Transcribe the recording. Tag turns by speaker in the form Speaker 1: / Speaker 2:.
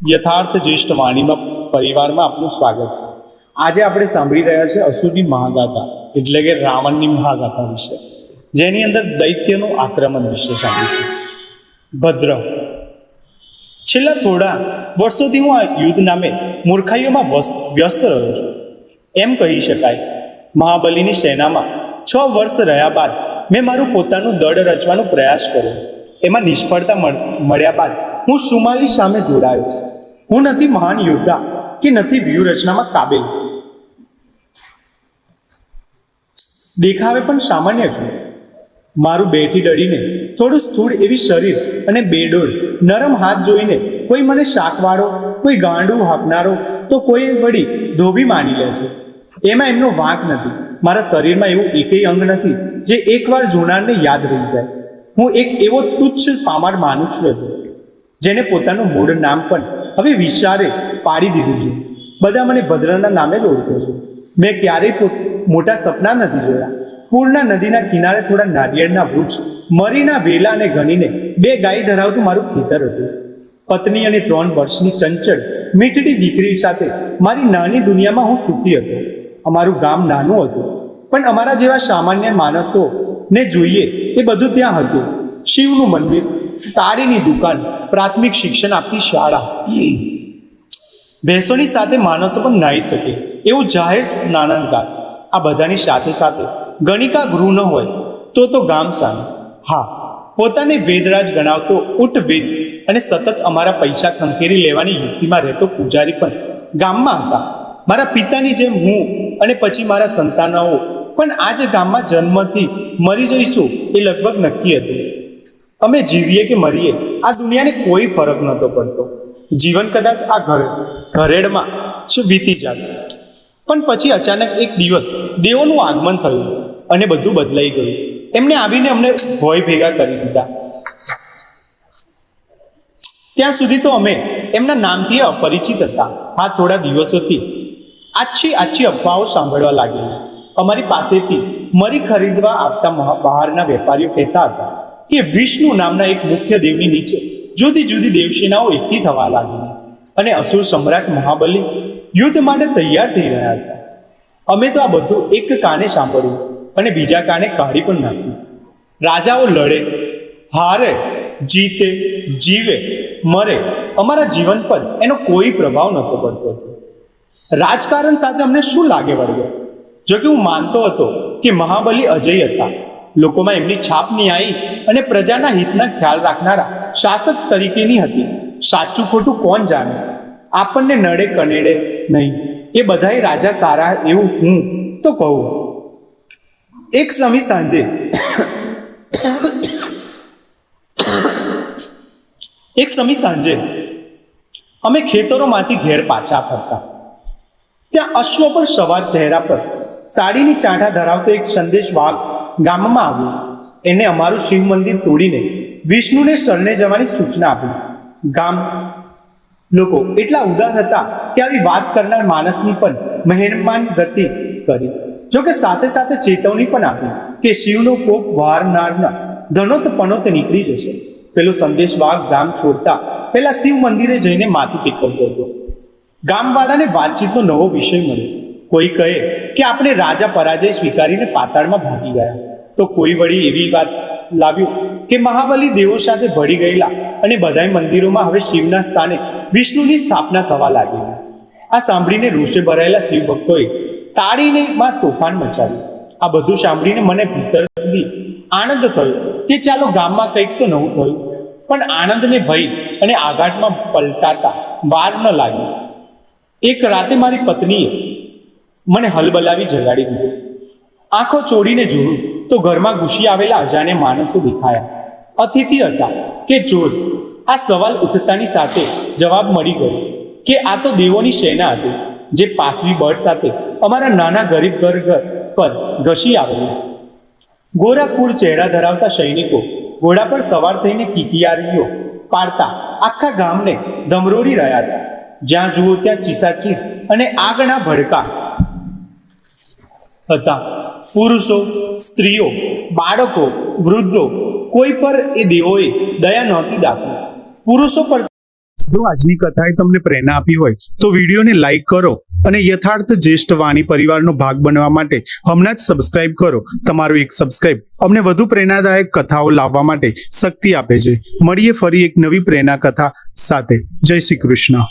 Speaker 1: યથાર્થ જ્યેષ્ઠ વાણીમાં પરિવારમાં આપનું સ્વાગત છે। આજે આપણે સાંભળી રહ્યા છે અસુરની મહાગાથા એટલે કે રાવણની મહાગાથા વિશે, જેની અંદર દૈત્યનું આક્રમણ વિશે સાંભળીશું। ભદ્ર, છેલ્લા થોડા વર્ષોથી હું આ યુદ્ધ નામે મૂર્ખાઈઓમાં વ્યસ્ત રહ્યો છું, એમ કહી શકાય। મહાબલીની સેનામાં 6 વર્ષ રહ્યા બાદ મેં મારું પોતાનું દળ રચવાનો પ્રયાસ કર્યો। એમાં નિષ્ફળતા મળ્યા બાદ હું સુમાલી સામે જોડાયો। હું નથી મહાન યોદ્ધા કે નથી વ્યૂહરચનામાં કાબિલ, દેખાવે પણ સામાન્ય છું। મારું બેઠી ડળીને થોડું સ્થૂળ એવી શરીર અને બેડોળ નરમ હાથ જોઈને કોઈ મને શાકવાળો, કોઈ ગાંડું હાંકનારો, તો કોઈ વળી ધોબી માની લે છે। એમાં એમનો વાંક નથી। મારા શરીરમાં એવું એકેય અંગ નથી જે એકવાર જોનારને યાદ રહી જાય। હું એક એવો તુચ્છ પામાર મનુષ્ય છું જેને પોતાનું મૂળ નામ પણ હવે વિચારે પાડી દીધું છે। બધા મને ભદ્રના નામે જ ઓળખે છે। મેં ક્યારેય મોટા સપના નથી જોયા। પૂરના નદીના કિનારે થોડા નારિયેળના વૃક્ષ, મરીના વેલા અને ગણીને 2 ગાય ધરાવતું મારું ખેતર હતું। પત્ની અને 3 વર્ષની ચંચળ મીઠડી દીકરી સાથે મારી નાની દુનિયામાં હું સુખી હતો। અમારું ગામ નાનું હતું, પણ અમારા જેવા સામાન્ય માણસોને જોઈએ એ બધું ત્યાં હતું। શિવનું મંદિર, તારીની દુકાન, પ્રાથમિક શિક્ષણ આપતી શાળા, ભેંસોની સાથે માણસો પણ નાહી શકે એવું જાહેર સ્નાનાગાર, આ બધાની સાથે સાથે ગણિકા ગૃહ ન હોય તો ગામ સામે, હા, પોતાને વેદરાજ ગણાવતો ઉઠ વેદ અને સતત અમારા પૈસા ખંખેરી લેવાની યુક્તિમાં રહેતો પૂજારી પણ ગામમાં હતા। મારા પિતાની જેમ હું અને પછી મારા સંતાનો પણ આ જ ગામમાં જન્મથી મરી જઈશું એ લગભગ નક્કી હતું। અમે જીવીએ કે મરીએ આ દુનિયાને કોઈ ફરક નહોતો પડતો। જીવન કદાચ આ ઘરેડમાં જ વીતી જાત, પણ પછી અચાનક એક દિવસ દેવોનું આગમન થયું અને બધું બદલાઈ ગયું। એમને આવીને અમને ભય ભેગા કરી દીધા। ત્યાં સુધી તો અમે એમના નામથી અપરિચિત હતા। આ થોડા દિવસોથી આછી અફવાઓ સાંભળવા લાગેલી। અમારી પાસેથી મરી ખરીદવા આવતા બહારના વેપારીઓ કહેતા હતા કે વિષ્ણુ નામના એક મુખ્ય દેવની નીચે જુદી જુદી દેવસેનાઓ એકઠી થવા લાગી અને અસુર સમ્રાટ મહાબલી યુદ્ધ માટે તૈયાર થઈ રહ્યા હતા। અમે તો આ બધું એક કાને સાંભળ્યું અને બીજા કાને કાઢી પણ નાખ્યું। રાજાઓ લડે, હારે, જીતે, જીવે, મરે, અમારા જીવન પર એનો કોઈ પ્રભાવ નહોતો પડતો। રાજકારણ સાથે અમને શું લાગે વળગે? જો કે હું માનતો હતો કે મહાબલી અજય હતા। લોકોમાં એમની છાપ ન્યાયી અને પ્રજાના હિતના ખ્યાલ રાખનારા શાસક તરીકેની હતી। સાચું ખોટું કોણ જાણે? આપણને નડે કનેડે નહીં, એ બધાય રાજા સારા એવું હું તો કહું। એક સમી સાંજે અમે ખેતરોમાંથી ઘેર પાછા ફરતા, ત્યાં અશ્વ પર સવાર ચહેરા પર સાડીની ચાંઠા ધરાવતો એક સંદેશ વાઘ ગામમાં આવ્યો। એને અમારું શિવ મંદિર તોડીને વિષ્ણુને શરણે જવાની સૂચના આપી। ગામ લોકો એટલા ઉદાર હતા કે આવી વાત કરનાર માણસની પણ મહેરબાન ગતિ કરી, જોકે સાથે સાથે ચેતવણી પણ આપી કે શિવનો કોપ વારનારના ધનોત પનોત નીકળી જશે। પેલો સંદેશ વાઘ ગામ છોડતા પહેલા શિવ મંદિરે જઈને માથું ટેકવતો હતો। ગામવાળાને વાતચીતનો નવો વિષય મળ્યો। કોઈ કહે કે આપણે રાજા પરાજય સ્વીકારીને પાતાળમાં ભાગી ગયા, તો કોઈ વળી એવી વાત લાવ્યું કે મહાબલી દેવો સાથે ભળી ગયેલા અને બધાય મંદિરોમાં હવે શિવના સ્થાને વિષ્ણુની સ્થાપના થવા લાગી। આ સાંભળીને રોષે ભરાયેલા શિવ ભક્તોએ તાળીને માં તોફાન મચાવ્યું। આ બધું સાંભળીને મને ભીતરથી આનંદ થયો કે ચાલો ગામમાં કંઈક તો નવું થયું, પણ આનંદને ભય અને આઘાતમાં પલટાતા વાર ન લાગી। એક રાતે મારી પત્નીએ મને હલબલાવી જગાડી દીધો। આંખો ચોડીને જોયું તો ઘરમાં ઘૂસી આવેલા અજાણ્યા માણસો દેખાયા। અતિથિ હતા કે ચોર, આ સવાલ ઉઠતાની સાથે જવાબ મળી ગયો કે આ તો દેવોની સેના હતી જે પાસવી બળ સાથે અમારા નાના ગરીબ ઘર પર ઘસી આવેલી। ગોરા કુળ ચહેરા ધરાવતા સૈનિકો ઘોડા પર સવાર થઈને કિકિયારીઓ પાડતા આખા ગામને ધમરોડી રહ્યા હતા। જ્યાં જુઓ ત્યાં ચીસાચીસ અને આગના ભડકા હતા। પુરુષો, સ્ત્રીઓ, બાળકો, વૃદ્ધો, કોઈ પર એ દેવોએ દયા નહોતી દાખવી। પુરુષો પર જો આજની કથાએ તમને પ્રેરણા આપી હોય તો વિડીયોને લાઈક કરો અને યથાર્થ જ્યેષ્ઠ વાણી પરિવારનો ભાગ બનવા માટે હમણાં જ સબસ્ક્રાઇબ કરો. તમારું એક સબસ્ક્રાઇબ અમને વધુ પ્રેરણાદાયક કથાઓ લાવવા માટે શક્તિ આપે છે. મળીએ ફરી એક નવી પ્રેરણા કથા સાથે. જય શ્રી કૃષ્ણ.